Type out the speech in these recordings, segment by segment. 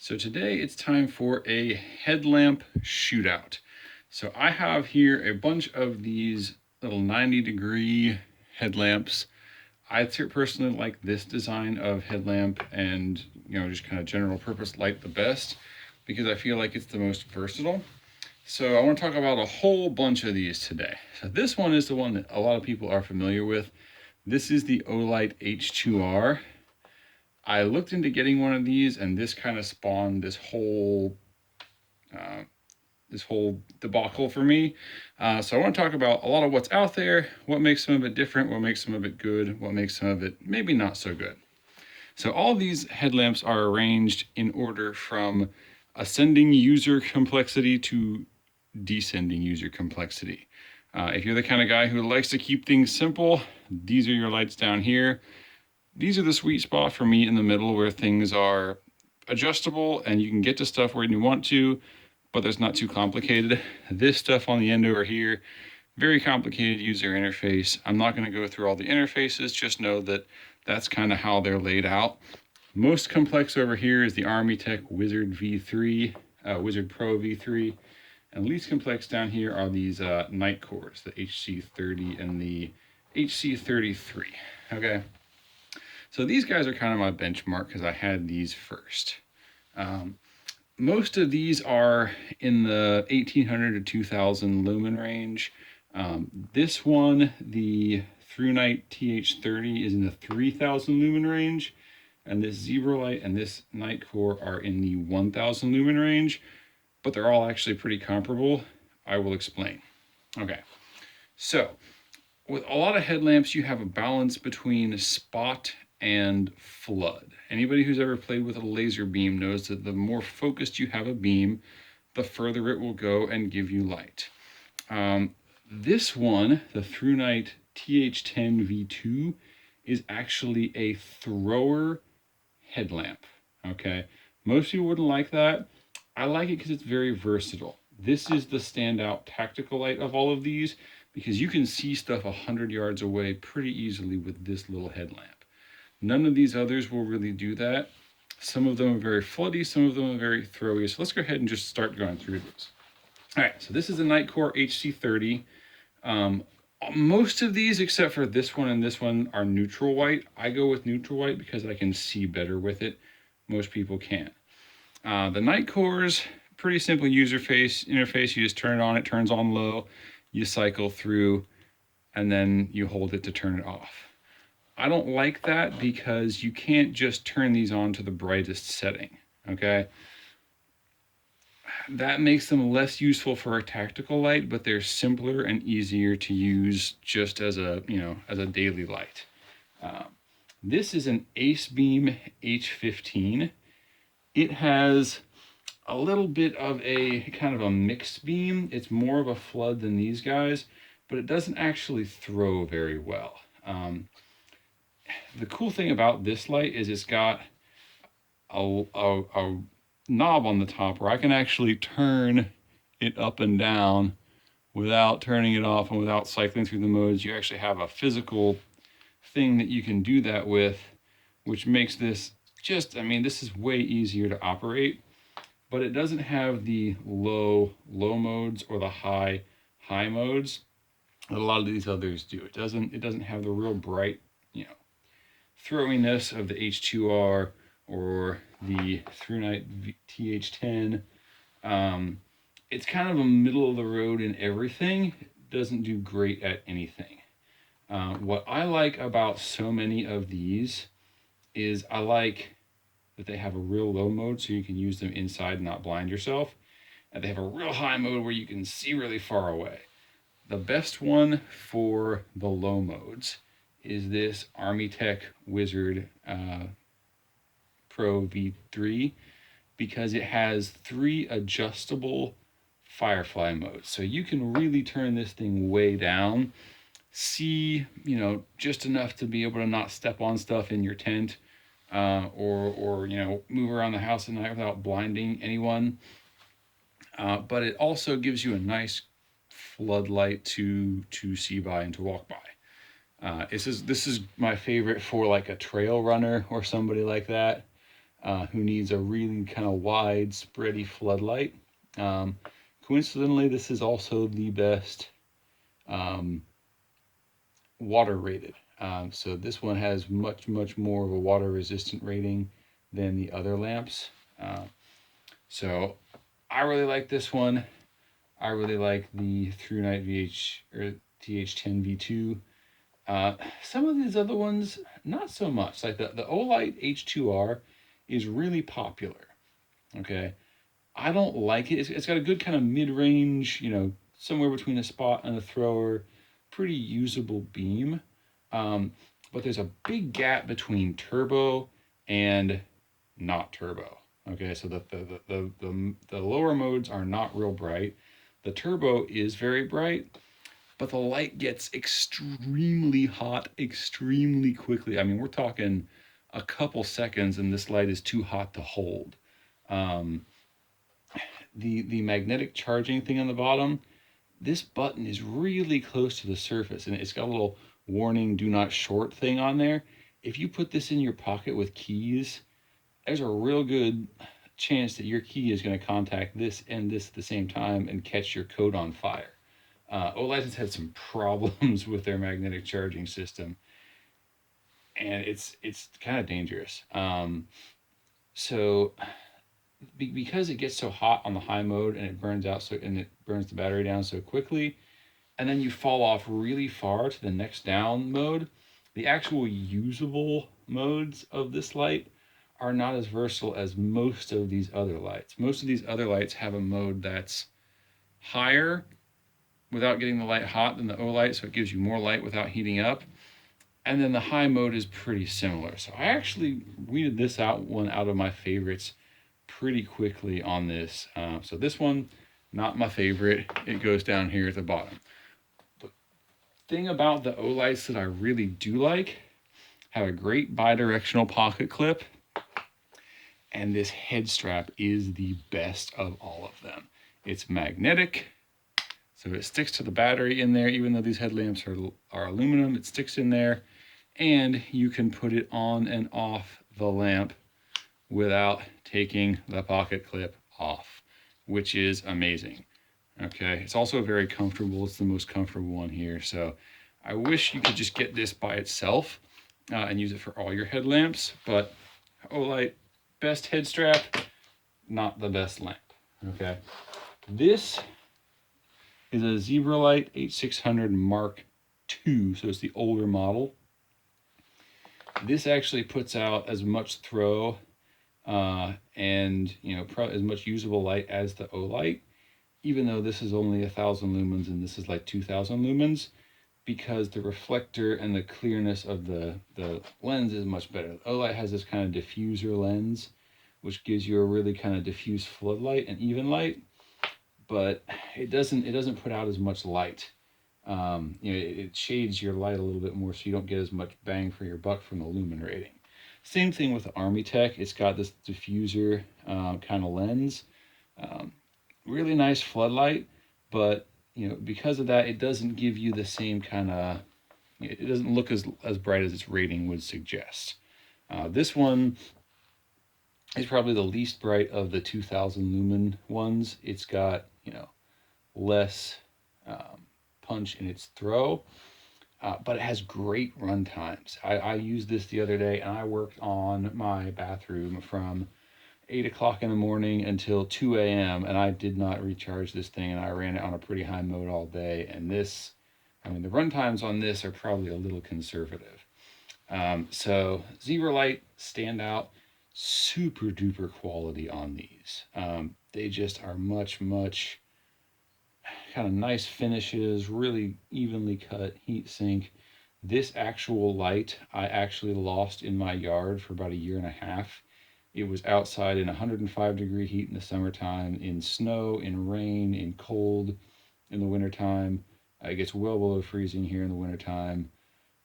So today it's time for a headlamp shootout. So I have here a bunch of these little 90-degree headlamps. I personally like this design of headlamp and just kind of general purpose light the best because I feel like it's the most versatile. So I want to talk about a whole bunch of these today. So this one is the one that a lot of people are familiar with. This is the Olight H2R. I looked into getting one of these, and this kind of spawned this whole debacle for me. So I want to talk about a lot of what's out there, what makes some of it different, what makes some of it good, what makes some of it maybe not so good. So all these headlamps are arranged in order from ascending user complexity to descending user complexity. If you're the kind of guy who likes to keep things simple, these are your lights down here. These are the sweet spot for me in the middle where things are adjustable and you can get to stuff where you want to, but it's not too complicated. This stuff on the end over here, very complicated user interface. I'm not going to go through all the interfaces, just know that that's kind of how they're laid out. Most complex over here is the Armytek Wizard V3, Wizard Pro V3. And least complex down here are these Nitecores, the HC30 and the HC33, okay? So these guys are kind of my benchmark because I had these first. Most of these are in the 1800 to 2000 lumen range. This one, the Thrunite TH30, is in the 3000 lumen range. And this Zebralight and this Nitecore are in the 1000 lumen range. But they're all actually pretty comparable. I will explain. Okay, so with a lot of headlamps, you have a balance between spot and flood. Anybody who's ever played with a laser beam knows that the more focused you have a beam, the further it will go and give you light. This one, the Thrunite TH10 V2, is actually a thrower headlamp, okay? Most people wouldn't like that. I like it because it's very versatile. This is the standout tactical light of all of these because you can see stuff 100 yards away pretty easily with this little headlamp. None of these others will really do that. Some of them are very floody, some of them are very throwy. So let's go ahead and just start going through these. All right, so this is a Nitecore HC30. Most of these, except for this one and this one, are neutral white. I go with neutral white because I can see better with it. Most people can't. The Nitecores, pretty simple user interface. You just turn it on, it turns on low. You cycle through, and then you hold it to turn it off. I don't like that because you can't just turn these on to the brightest setting, okay? That makes them less useful for a tactical light, but they're simpler and easier to use just as a, as a daily light. This is an Acebeam H15. It has a little bit of a kind of a mixed beam. It's more of a flood than these guys, but it doesn't actually throw very well. The cool thing about this light is it's got a knob on the top where I can actually turn it up and down without turning it off and without cycling through the modes. You actually have a physical thing that you can do that with, which makes this this is way easier to operate, but it doesn't have the low modes or the high modes that a lot of these others do. It doesn't have the real bright, throwiness of the H2R or the Thrunite TH10. It's kind of a middle of the road in everything. It doesn't do great at anything. What I like about so many of these is I like that they have a real low mode so you can use them inside and not blind yourself. And they have a real high mode where you can see really far away. The best one for the low modes is this Armytek Wizard Pro V3 because it has 3 adjustable firefly modes. So you can really turn this thing way down, see, just enough to be able to not step on stuff in your tent or move around the house at night without blinding anyone. But it also gives you a nice floodlight to see by and to walk by. This is my favorite for like a trail runner or somebody like that. who needs a really kind of wide, spready floodlight. Coincidentally, this is also the best water rated. So this one has much more of a water resistant rating than the other lamps. So I really like this one. I really like the Thrunite TH10 V2. Some of these other ones, not so much. Like the Olight H2R is really popular. Okay, I don't like it. It's got a good kind of mid-range, you know, somewhere between a spot and a thrower, pretty usable beam. But there's a big gap between turbo and not turbo. Okay, so the lower modes are not real bright. The turbo is very bright, but the light gets extremely hot extremely quickly. I mean, we're talking a couple seconds and this light is too hot to hold. The magnetic charging thing on the bottom, this button is really close to the surface and it's got a little warning do not short thing on there. If you put this in your pocket with keys, there's a real good chance that your key is going to contact this and this at the same time and catch your coat on fire. Olight has had some problems with their magnetic charging system, and it's kind of dangerous. So because it gets so hot on the high mode and it burns out and it burns the battery down so quickly, and then you fall off really far to the next down mode, the actual usable modes of this light are not as versatile as most of these other lights. Most of these other lights have a mode that's higher without getting the light hot than the Olight, so it gives you more light without heating up. And then the high mode is pretty similar. So I actually weeded this one out of my favorites pretty quickly on this. So this one, not my favorite. It goes down here at the bottom. The thing about the Olights that I really do like, have a great bi-directional pocket clip, and this head strap is the best of all of them. It's magnetic, so it sticks to the battery in there. Even though these headlamps are aluminum, it sticks in there, and you can put it on and off the lamp without taking the pocket clip off, which is amazing. Okay, it's also very comfortable. It's the most comfortable one here. So I wish you could just get this by itself and use it for all your headlamps, but Olight, best head strap, not the best lamp. Okay, this is a Zebralight H600 Mark II, so it's the older model. This actually puts out as much throw and as much usable light as the Olight, even though this is only 1,000 lumens and this is like 2,000 lumens, because the reflector and the clearness of the lens is much better. The Olight has this kind of diffuser lens, which gives you a really kind of diffuse floodlight and even light, but it doesn't put out as much light. It shades your light a little bit more, so you don't get as much bang for your buck from the lumen rating. Same thing with the Armytek. It's got this diffuser kind of lens. Really nice floodlight, but because of that, it doesn't give you the same kind of, it doesn't look as bright as its rating would suggest. This one is probably the least bright of the 2,000 lumen ones. It's got, less punch in its throw, but it has great run times. I used this the other day and I worked on my bathroom from 8 o'clock in the morning until 2 a.m. and I did not recharge this thing, and I ran it on a pretty high mode all day. And the run times on this are probably a little conservative. So Zebralight stand out, super duper quality on these. They just are much kind of nice finishes, really evenly cut heat sink. This actual light I actually lost in my yard for about 1.5 years. It was outside in 105-degree heat in the summertime, in snow, in rain, in cold in the wintertime. It gets well below freezing here in the wintertime.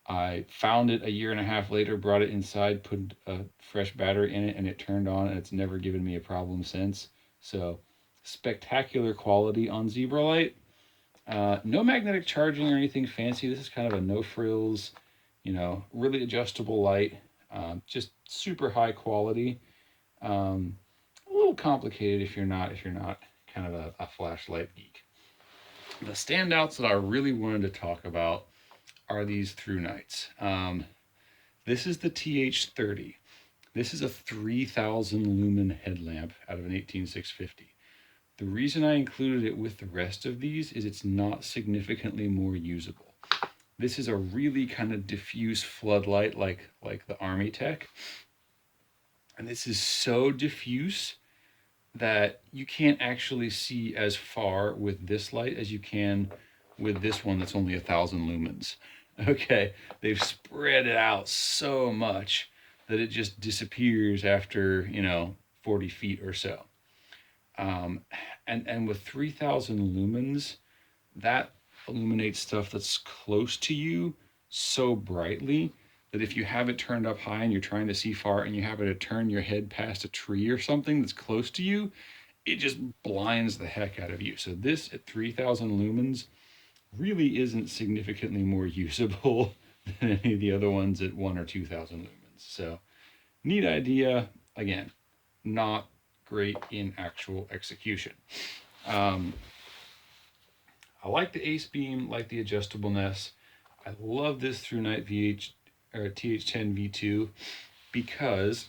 I found it 1.5 years later, brought it inside, put a fresh battery in it, and it turned on, and it's never given me a problem since. So spectacular quality on Zebralight. No magnetic charging or anything fancy. This is kind of a no frills, really adjustable light. Just super high quality. A little complicated if you're not kind of a flashlight geek. The standouts that I really wanted to talk about are these Thrunites. This is the TH30. This is a 3000 lumen headlamp out of an 18650. The reason I included it with the rest of these is it's not significantly more usable. This is a really kind of diffuse floodlight like the Armytek. And this is so diffuse that you can't actually see as far with this light as you can with this one that's only 1000 lumens. Okay, they've spread it out so much that it just disappears after, 40 feet or so. And with 3000 lumens, that illuminates stuff that's close to you so brightly that if you have it turned up high and you're trying to see far and you happen to turn your head past a tree or something that's close to you, it just blinds the heck out of you. So this at 3000 lumens really isn't significantly more usable than any of the other ones at 1,000 or 2,000 lumens. So neat idea. Again, not great in actual execution. I like the Acebeam, like the adjustableness. I love this Thrunite TH10 V2 because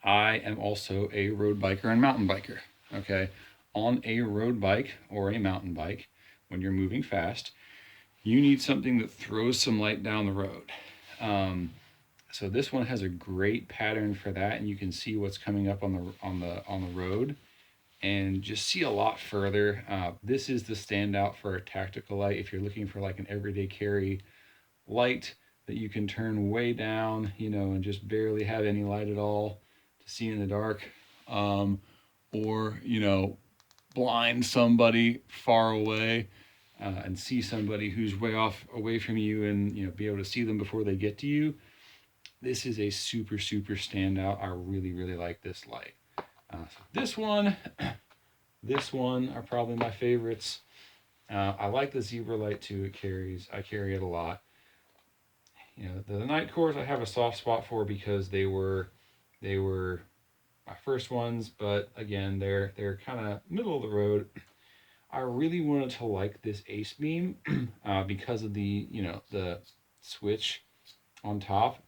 I am also a road biker and mountain biker. Okay, on a road bike or a mountain bike, when you're moving fast, you need something that throws some light down the road. So this one has a great pattern for that, and you can see what's coming up on the road, and just see a lot further. This is the standout for a tactical light. If you're looking for like an everyday carry light that you can turn way down, and just barely have any light at all to see in the dark, or blind somebody far away and see somebody who's away from you, and be able to see them before they get to you. This is a super standout. I really like this light. So this one are probably my favorites. I like the Zebralight too. I carry it a lot. The Nitecores I have a soft spot for because they were my first ones, but again, they're kind of middle of the road. I really wanted to like this Acebeam because of the the switch on top,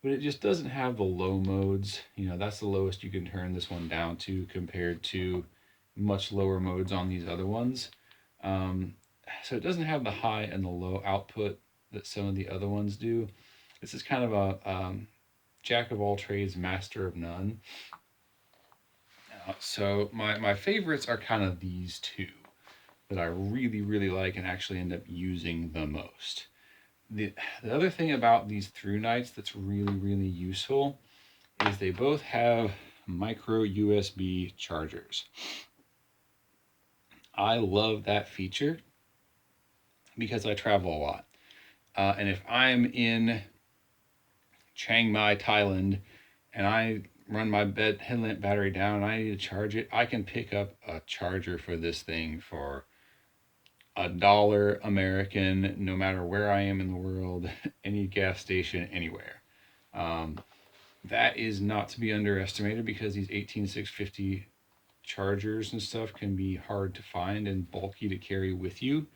but it just doesn't have the low modes. That's the lowest you can turn this one down to compared to much lower modes on these other ones. So it doesn't have the high and the low output that some of the other ones do. This is kind of a jack of all trades, master of none. So my favorites are kind of these two that I really like and actually end up using the most. The other thing about these Thrunites that's really useful is they both have micro USB chargers. I love that feature because I travel a lot. And if I'm in Chiang Mai, Thailand, and I run my headlamp battery down and I need to charge it, I can pick up a charger for this thing for $1 American, no matter where I am in the world, any gas station, anywhere. That is not to be underestimated because these 18650 chargers and stuff can be hard to find and bulky to carry with you.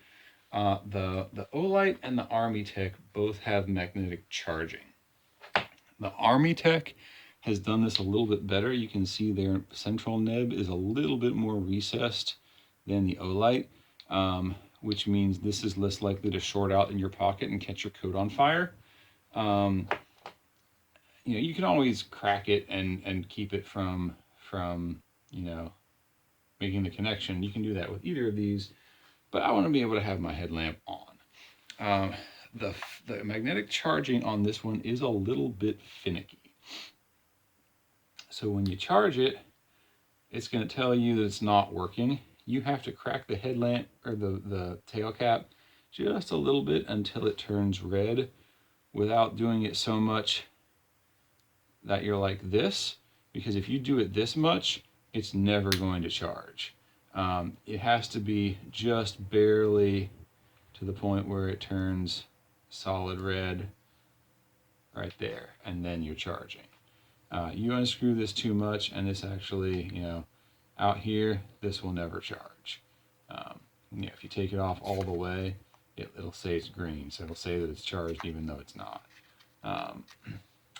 The Olight and the Armytek both have magnetic charging. The Armytek has done this a little bit better. You can see their central nib is a little bit more recessed than the Olight, which means this is less likely to short out in your pocket and catch your coat on fire. You can always crack it and keep it from making the connection. You can do that with either of these, but I want to be able to have my headlamp on. The magnetic charging on this one is a little bit finicky. So when you charge it, it's going to tell you that it's not working. You have to crack the headlamp or the tail cap just a little bit until it turns red without doing it so much that you're like this, because if you do it this much, it's never going to charge. It has to be just barely to the point where it turns solid red right there, and then you're charging. You unscrew this too much and this actually, you know, out here, this will never charge. You know, if you take it off all the way, it'll say it's green, so it'll say that it's charged even though it's not.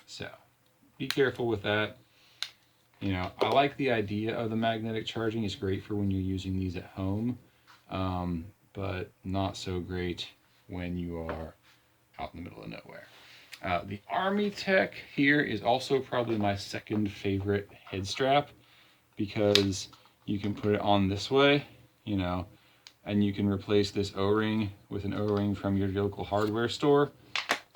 So be careful with that. You know, I like the idea of the magnetic charging. It's great for when you're using these at home, but not so great when you are out in the middle of nowhere. The Armytek here is also probably my second favorite head strap, because you can put it on this way, you know, and you can replace this O-ring with an O-ring from your local hardware store.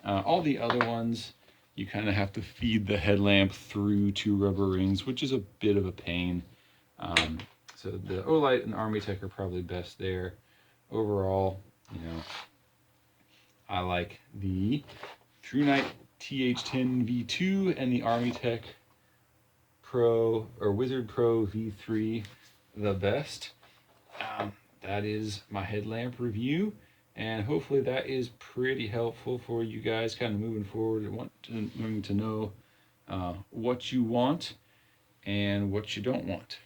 All the other ones, you kind of have to feed the headlamp through 2 rubber rings, which is a bit of a pain. So the Olight and Armytek are probably best there. Overall, you know, I like the Thrunite TH10 V2 and the Armytek Pro or Wizard Pro V3 the best. That is my headlamp review, and hopefully that is pretty helpful for you guys kind of moving forward and wanting to know what you want and what you don't want.